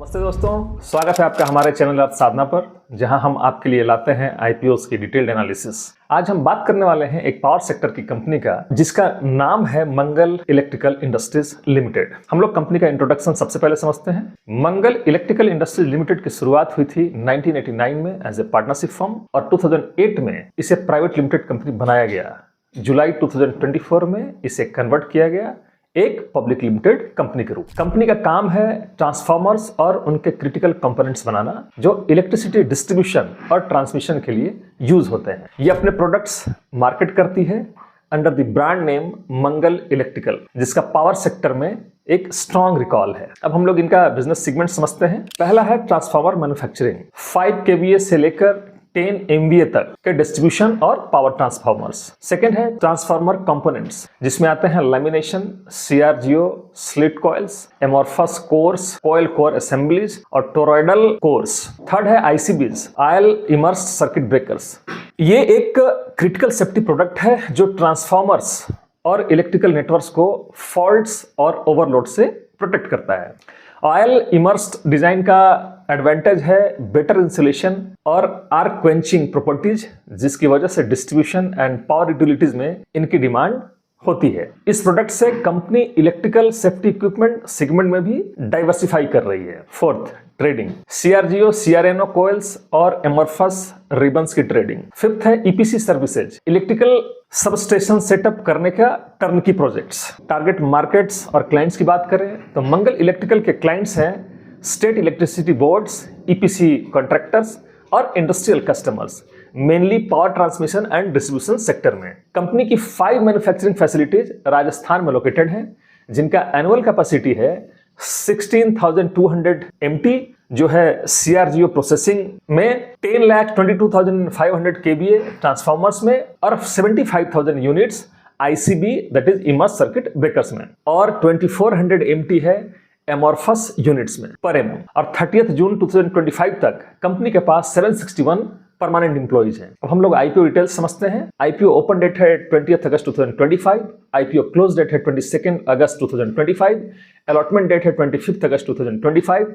नमस्ते दोस्तों, स्वागत है आपका हमारे चैनल अर्थ साधना पर, जहां हम आपके लिए लाते हैं आईपीओस की डिटेल्ड एनालिसिस। आज हम बात करने वाले हैं एक पावर सेक्टर की कंपनी का, जिसका नाम है मंगल इलेक्ट्रिकल इंडस्ट्रीज लिमिटेड। हम लोग कंपनी का इंट्रोडक्शन सबसे पहले समझते हैं। मंगल इलेक्ट्रिकल इंडस्ट्रीज लिमिटेड की शुरुआत हुई थी 1989 में एज ए पार्टनरशिप फर्म और 2008 में इसे प्राइवेट लिमिटेड कंपनी बनाया गया। जुलाई 2024 में इसे कन्वर्ट किया गया एक पब्लिक लिमिटेड कंपनी के रूप। कंपनी का काम है ट्रांसफार्मर्स और उनके क्रिटिकल कंपोनेंट्स बनाना, जो इलेक्ट्रिसिटी डिस्ट्रीब्यूशन और ट्रांसमिशन के लिए यूज होते हैं। ये अपने प्रोडक्ट्स मार्केट करती है under the brand name Mangal electrical, जिसका पावर सेक्टर में एक स्ट्रॉन्ग रिकॉल है। अब हम लोग इनका बिजनेस सेगमेंट समझते हैं। पहला है ट्रांसफार्मर मैन्युफैक्चरिंग, 5 kVA से लेकर 10 MVA तक के डिस्ट्रीब्यूशन और पावर ट्रांसफार्मर्स। सेकेंड है ट्रांसफार्मर कंपोनेंट्स, जिसमें आते हैं lamination, CRGO, slit coils, amorphous course, coil core assemblies और टोरॉइडल कोर्स। थर्ड है ICBs, oil immersed circuit breakers. ये एक क्रिटिकल सेफ्टी प्रोडक्ट है जो ट्रांसफार्मर्स और इलेक्ट्रिकल नेटवर्क्स को फॉल्ट्स और ओवरलोड से प्रोटेक्ट करता है। ऑयल इमर्स्ड डिजाइन का एडवांटेज है बेटर इंसुलेशन और आर्क क्वेंचिंग प्रॉपर्टीज, जिसकी वजह से डिस्ट्रीब्यूशन एंड पावर यूटिलिटीज में इनकी डिमांड होती है। इस प्रोडक्ट से company electrical safety equipment segment में भी डाइवर्सिफाई कर रही है। Fourth, trading, CRGO, CRNO coils और एमोर्फस रिबन्स की ट्रेडिंग। फिफ्थ है EPC services, electrical substation setup करने का टर्नकी प्रोजेक्ट्स। टारगेट मार्केट्स और क्लाइंट्स की बात करें तो मंगल इलेक्ट्रिकल के क्लाइंट्स हैं state electricity boards, EPC contractors और industrial customers, mainly power transmission and distribution sector में। कंपनी की 5 मैन्युफैक्चरिंग फैसिलिटीज राजस्थान में लोकेटेड हैं, जिनका एनुअल कैपेसिटी है 16,200 MT, जो है CRGO प्रोसेसिंग में, 10,22,500 kVA ट्रांसफार्मर्स में और 75,000 units ICB that is immersed circuit breakers में, और 2400 MT है एमोर्फस यूनिट्स में पर एम। और 30 जून 2025 तक कंपनी के पास 761 परमानेंट एम्प्लॉइज हैं। अब हम लोग IPO डिटेल्स समझते हैं। IPO ओपन डेट है 20 अगस्त 2025, IPO क्लोज डेट है 22 अगस्त 2025, अलॉटमेंट डेट है 25 अगस्त 2025,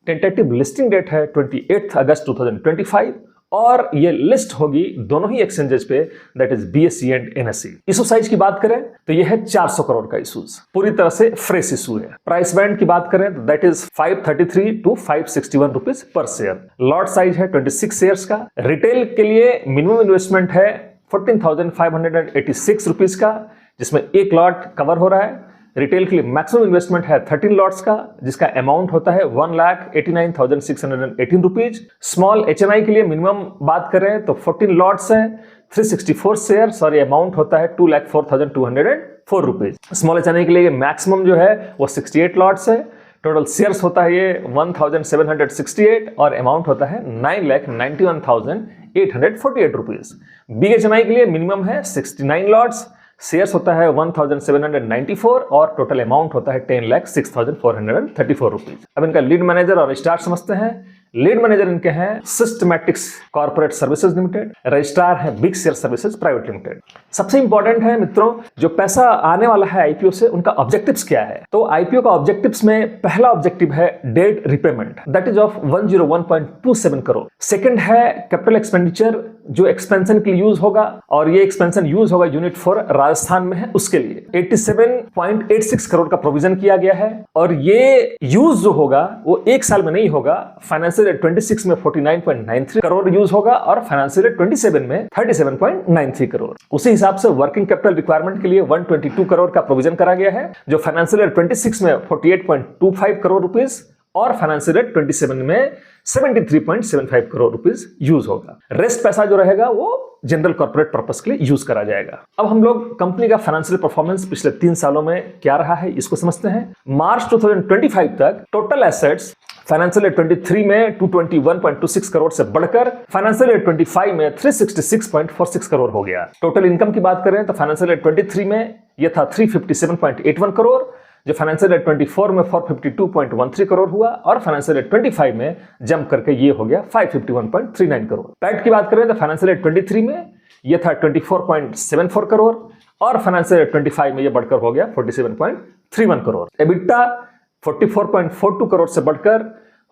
टेंटेटिव लिस्टिंग डेट है 28 अगस्त 2025 और ये लिस्ट होगी दोनों ही एक्सचेंजेस पे, that is BSE and NSE। Issue size की बात करें तो ये है 400 करोड़ का इशूज, पूरी तरह से फ्रेश इशू है। प्राइस बैंड की बात करें तो that is 533 to 561 rupees per share. Lot size है 26 शेयर्स का। रिटेल के लिए मिनिमम इन्वेस्टमेंट है 14,586 रुपीज का, जिसमें एक लॉट कवर हो रहा है। रिटेल के लिए मैक्सिमम इन्वेस्टमेंट है 13 लॉट्स का, जिसका अमाउंट होता है 1,89,618 रुपीज। स्मॉल HNI के लिए मिनिमम बात करें तो 14 लॉट्स हैं, 364 शेयर्स और ये अमाउंट होता है 2,04,204 रुपीज। स्मॉल HNI के लिए मैक्सिमम जो है वो 68 लॉट्स है। टोटल शेयर्स होता है ये 1,768 और अमाउंट होता है 9,91,848 रुपीज। बिग HNI के लिए मिनिमम है 69 लॉट्स, शेयर्स होता है 1,794 और टोटल अमाउंट होता है 10,06,434 रुपीज। अब इनका लीड मैनेजर और रजिस्ट्रार समझते हैं। लीड मैनेजर इनके हैं Systematix corporate services limited, registrar है big share services private limited. सबसे इंपॉर्टेंट है मित्रों, जो पैसा आने वाला है IPO से, उनका ऑब्जेक्टिव्स क्या है। तो IPO का ऑब्जेक्टिव्स में पहला ऑब्जेक्टिव है debt repayment, that is of 101.27 crore. Second है कैपिटल एक्सपेंडिचर, जो एक्सपेंशन के लिए यूज होगा, और ये एक्सपेंशन यूज होगा यूनिट 4 राजस्थान में है, उसके लिए 87.86 करोड़ का प्रोविजन किया गया है। और ये यूज जो होगा वो एक साल में नहीं होगा, फाइनेंशियल 26 में 49.93 करोड़ यूज होगा और फाइनेंशियल 27 में 37.93 करोड़। उसी हिसाब से वर्किंग कैपिटल रिक्वायरमेंट के लिए 122 करोड़ का प्रोविजन करा गया है, जो फाइनेंशियल 26 में 48.25 करोड़ रुपीस और फाइनेंशियल 27 में 73.75 करोड़ रुपीस यूज होगा। रेस्ट पैसा जो रहेगा वो जनरल कॉर्पोरेट पर्पस के लिए यूज करा जाएगा। अब हम लोग कंपनी का फाइनेंशियल परफॉर्मेंस पिछले 3 सालों में क्या रहा है इसको समझते हैं। मार्च 2025 तक टोटल एसेट्स फाइनेंशियल 23 में 221.26 करोड़ से बढ़कर फाइनेंशियल 25 में 366.46 करोड़ हो गया। टोटल इनकम की बात करें तो फाइनेंशियल 23 में यह था 357.81 करोड़, जो फाइनेंशियल 24 में 452.13 करोड़ हुआ और फाइनेंशियल 25 में जंप करके ये हो गया 551.39 करोड़। पैट की बात करें तो फाइनेंशियल 23 में ये था 24.74 करोड़ और फाइनेंशियल 25 में ये बढ़कर हो गया 47.31 करोड़। एबिटा 44.42 करोड़ से बढ़कर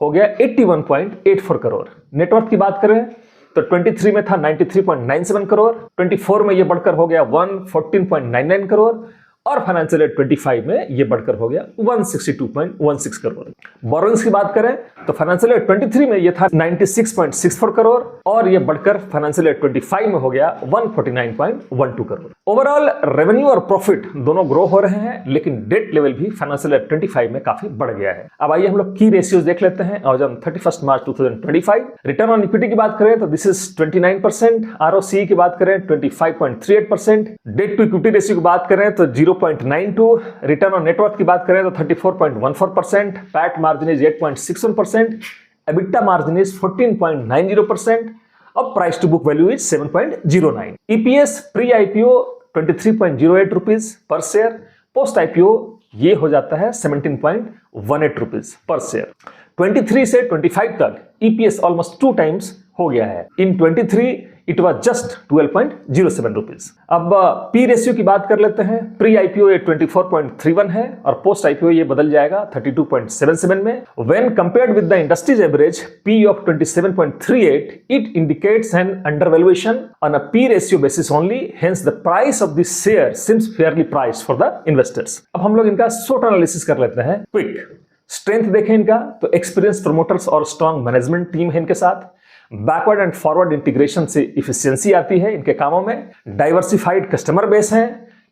हो गया 81.84 करोड़। नेटवर्थ की बात करें तो 23 में था 93.97 करोड़, 24 में ये बढ़कर हो गया 114.99 करोड़ और फाइनेंशियल ईयर 25 में ये बढ़कर हो गया 162.16 करोड़। बोरोइंग्स की बात करें तो फाइनेंशियल ईयर 23 में ये था 96.64 करोड़ और ये बढ़कर फाइनेंशियल ईयर 25 में हो गया 149.12 करोड़। ओवरऑल रेवेन्यू और प्रॉफिट दोनों ग्रो हो रहे हैं, लेकिन डेट लेवल भी फाइनेंशियल ईयर 25 में काफी बढ़ गया है। अब आइए हम लोग की रेशियोज देख लेते हैं आज on 31 March 2025। Return on equity की बात करें तो दिस इज 29%, आरओसी की बात करें 25.38%, डेट टू इक्विटी रेशियो की बात करें तो 0.92, रिटर्न ऑन नेटवर्थ की बात करें तो 34.14%, PAT margin is 8.61%, EBITDA margin is 14.90% और price to book value is 7.09। EPS pre IPO 23.08 rupees per share, post IPO ये हो जाता है 17.18 रुपीज पर शेयर। 23 से 25 तक ईपीएस ऑलमोस्ट 2 टाइम्स हो गया है। इन 23 इट वाज जस्ट 12.07 रुपीज। अब पी रेशियो की बात कर लेते हैं। प्री आईपीओ ये 24.31 है और पोस्ट आईपीओ ये बदल जाएगा 32.77 में। When compared with the industries average P of 27.38, it indicates an undervaluation on a P ratio basis only, hence the price of this share seems fairly priced for the investors. अब हम लोग इनका short analysis कर लेते हैं quick. Strength देखें इनका तो एक्सपीरियंस प्रमोटर्स और स्ट्रॉन्ग मैनेजमेंट टीम है इनके साथ। बैकवर्ड एंड फॉरवर्ड इंटीग्रेशन से इफिशियंसी आती है इनके कामों में। डाइवर्सिफाइड कस्टमर बेस है,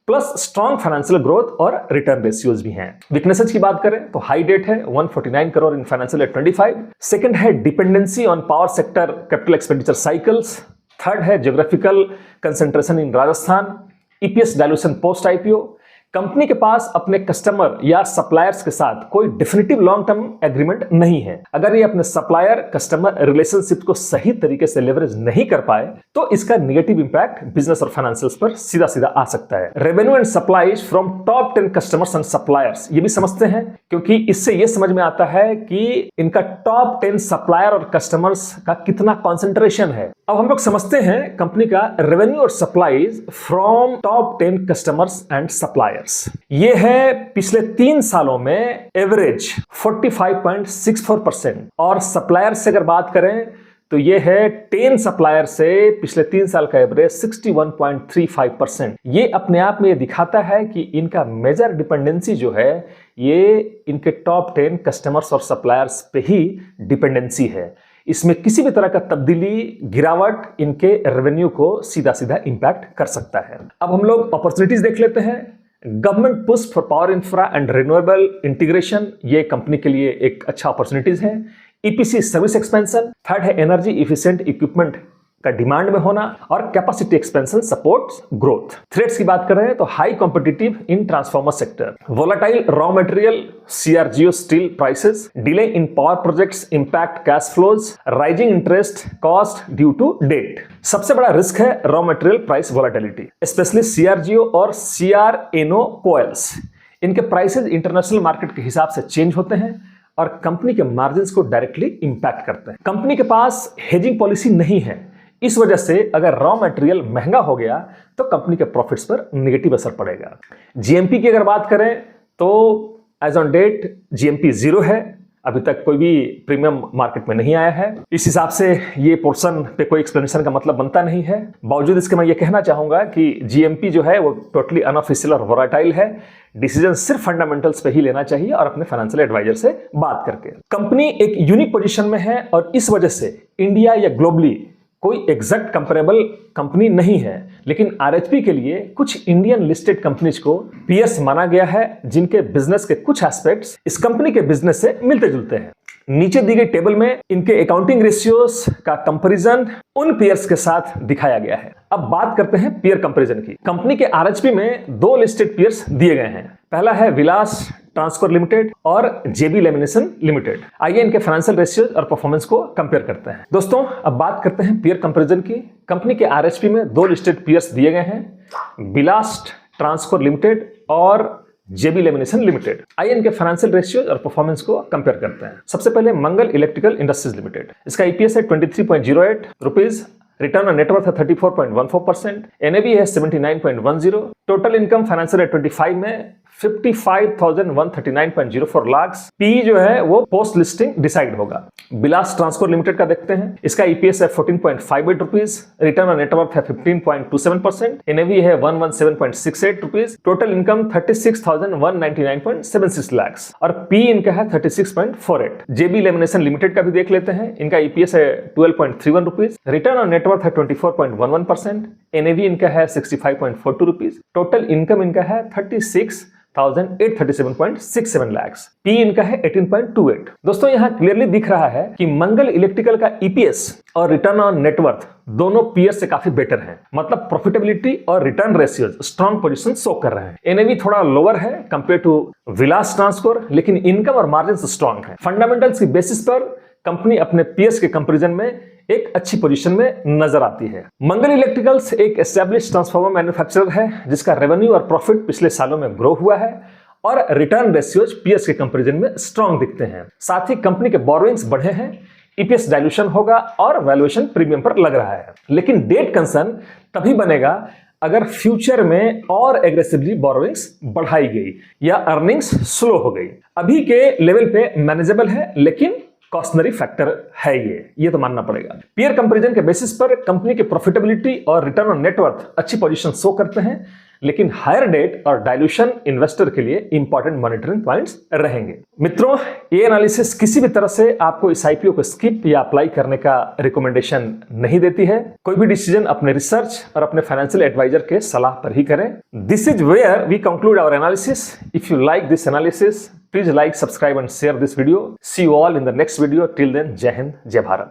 प्लस स्ट्रॉन्ग फाइनेंशियल ग्रोथ और रिटर्न रेशियोज भी हैं। वीकनेसेस की बात करें तो हाई डेट है 149 crore in financial year 25। Second है dependency on power sector capital expenditure cycles. Third है geographical concentration in Rajasthan. EPS dilution post IPO. Company के पास अपने कस्टमर या सप्लायर्स के साथ कोई डेफिनेटिव लॉन्ग टर्म एग्रीमेंट नहीं है। अगर ये अपने सप्लायर कस्टमर रिलेशनशिप को सही तरीके से लेवरेज नहीं कर पाए तो इसका नेगेटिव इंपैक्ट बिजनेस और फाइनेंशियल्स पर सीधा सीधा आ सकता है। Revenue and supplies from top 10 customers and suppliers ये भी समझते हैं, क्योंकि इससे ये समझ में आता है कि इनका टॉप 10 सप्लायर और कस्टमर्स का कितना कॉन्सेंट्रेशन है। अब हम लोग समझते हैं कंपनी का रेवेन्यू और supplies from top 10 customers and suppliers. ये है पिछले 3 सालों में एवरेज 45.64% और सप्लायर से अगर बात करें तो ये है 10 सप्लायर से पिछले 3 साल का एवरेज 61.35%। ये अपने आप में ये दिखाता है कि इनका मेजर डिपेंडेंसी जो है ये इनके टॉप 10 कस्टमर्स और सप्लायर्स पे ही डिपेंडेंसी है। इसमें किसी भी तरह का तब्दीली गिरावट इनके रेवेन्यू को सीधा सीधा इंपैक्ट कर सकता है। अब हम लोग अपॉर्चुनिटीज देख लेते हैं। Government push for power infra and renewable integration ये कंपनी के लिए एक अच्छा अपॉर्चुनिटीज है। EPC service expansion. थर्ड है एनर्जी इफिशिएंट इक्विपमेंट का डिमांड में होना और capacity expansion supports growth. Threats की बात कर रहे हैं तो high competitive in transformer sector, volatile raw material CRGO steel prices, delay in power projects impact cash flows, rising interest cost due to debt. सबसे बड़ा रिस्क है raw material price volatility, specially CRGO और सीआरएनओ coils. इनके prices international market के हिसाब से change होते हैं और कंपनी के मार्जिन्स को डायरेक्टली इंपैक्ट करते हैं। कंपनी के पास हेजिंग पॉलिसी नहीं है, इस वजह से अगर रॉ मटेरियल महंगा हो गया तो कंपनी के प्रॉफिट्स पर नेगेटिव असर पड़ेगा। जीएमपी की अगर बात करें तो एज ऑन डेट जीएमपी 0 है, अभी तक कोई भी प्रीमियम मार्केट में नहीं आया है। इस हिसाब से ये पोर्शन पे कोई एक्सप्लेनेशन का मतलब बनता नहीं है। बावजूद इसके मैं ये कहना चाहूंगा कि जीएमपी जो है वो टोटली अनऑफिशियल और वोलेटाइल है। डिसीजन सिर्फ फंडामेंटल्स पे ही लेना चाहिए और अपने फाइनेंशियल एडवाइजर से बात करके। कंपनी एक यूनिक पोजीशन में है और इस वजह से इंडिया या ग्लोबली कोई एग्जैक्ट कंपेरेबल कंपनी नहीं है, लेकिन आरएचपी के लिए कुछ इंडियन लिस्टेड कंपनीज को पीएस माना गया है जिनके बिजनेस के कुछ एस्पेक्ट्स इस कंपनी के बिजनेस से मिलते जुलते हैं। नीचे दी गई टेबल में इनके अकाउंटिंग रेशियोज का कंपैरिजन उन पीयर्स के साथ दिखाया गया है। अब बात करते हैं पीयर कंपैरिजन की। कंपनी के आरएचपी में 2 लिस्टेड पीयर्स दिए गए हैं। पहला है विलास ट्रांसकोर लिमिटेड और जेबी लेमिनेशन लिमिटेड। आइए इनके फाइनेंशियल रेशियोज और परफॉर्मेंस को कंपेयर करते हैं। दोस्तों अब बात करते हैं पीयर कंपैरिजन की। कंपनी के आरएचपी में 2 लिस्टेड पीयर्स दिए गए हैं, विलास ट्रांसकोर लिमिटेड और जेबी लेमिनेशन लिमिटेड। आइए इनके फाइनेंशियल रेशियोज और परफॉर्मेंस को कंपेयर करते हैं। सबसे पहले मंगल इलेक्ट्रिकल इंडस्ट्रीज लिमिटेड, इसका ईपीएस है 23.08 रुपीज, रिटर्न ऑन नेटवर्थ है 34.14%, एनएवी है 79.10, टोटल इनकम फाइनेंशियल ईयर 25 में 55,139.04 लाख। पी जो है वो पोस्ट लिस्टिंग डिसाइड होगा। बिलास ट्रांसकोर लिमिटेड का देखते हैं, इसका ईपीएस है 14.58 रुपीज, रिटर्न ऑन नेटवर्थ है 15.27%, एनएवी है 117.68 रुपीज, टोटल इनकम 36,199.76 लाख और पी इनका है 36.48। जेबी लेमिनेशन लिमिटेड का भी देख लेते हैं, इनका ईपीएस है 12.31 रुपीज, रिटर्न ऑन नेटवर्थ है 24.11%, एनएवी इनका है 65.42 रुपीज, टोटल इनकम इनका है 36,837.67 लाख। पी इनका है 18.28। दोस्तों यहां क्लियरली दिख रहा है कि मंगल इलेक्ट्रिकल का ईपीएस और रिटर्न ऑन नेटवर्थ दोनों पीयर से काफी बेटर हैं, मतलब प्रॉफिटेबिलिटी और return ratios strong position show कर रहे हैं। एनएवी थोड़ा लोअर है कंपेयर टू विलास ट्रांसकोर, लेकिन इनकम और मार्जिन स्ट्रॉन्ग है। फंडामेंटल्स की बेसिस पर कंपनी अपने पीएस के कंपैरिजन में एक अच्छी पोजीशन में नजर आती है। मंगल इलेक्ट्रिकल्स एक एस्टैब्लिश्ड ट्रांसफार्मर मैन्युफैक्चरर है जिसका रेवेन्यू और प्रॉफिट पिछले सालों में ग्रो हुआ है और रिटर्न रेशियोज पीएस के कंपैरिजन में स्ट्रॉन्ग दिखते हैं। साथ ही कंपनी के बोरोइंग्स बढ़े हैं, ईपीएस डाइल्यूशन होगा और वैल्यूएशन प्रीमियम पर लग रहा है। लेकिन डेट कंसर्न तभी बनेगा अगर फ्यूचर में और एग्रेसिवली बोरोइंग्स बढ़ाई गई या अर्निंग्स स्लो हो गई। अभी के लेवल पे मैनेजेबल है, लेकिन कॉस्टनरी फैक्टर है ये तो मानना पड़ेगा। पीयर कंपैरिजन के बेसिस पर कंपनी की प्रॉफिटेबिलिटी और रिटर्न ऑन नेटवर्थ अच्छी पोजीशन शो करते हैं, लेकिन हायर डेट और डाइल्यूशन इन्वेस्टर के लिए इंपॉर्टेंट मॉनिटरिंग पॉइंट्स रहेंगे। मित्रों, ये एनालिसिस किसी भी तरह से आपको इस आईपीओ को स्किप या अप्लाई करने का रिकमेंडेशन नहीं देती है। कोई भी डिसीजन अपने रिसर्च और अपने फाइनेंशियल एडवाइजर के सलाह पर ही करें। This is where we conclude our analysis. If you like this analysis, please like, subscribe and share this video. See you all in the next video. Till then, Jai Hind, Jai Bharat.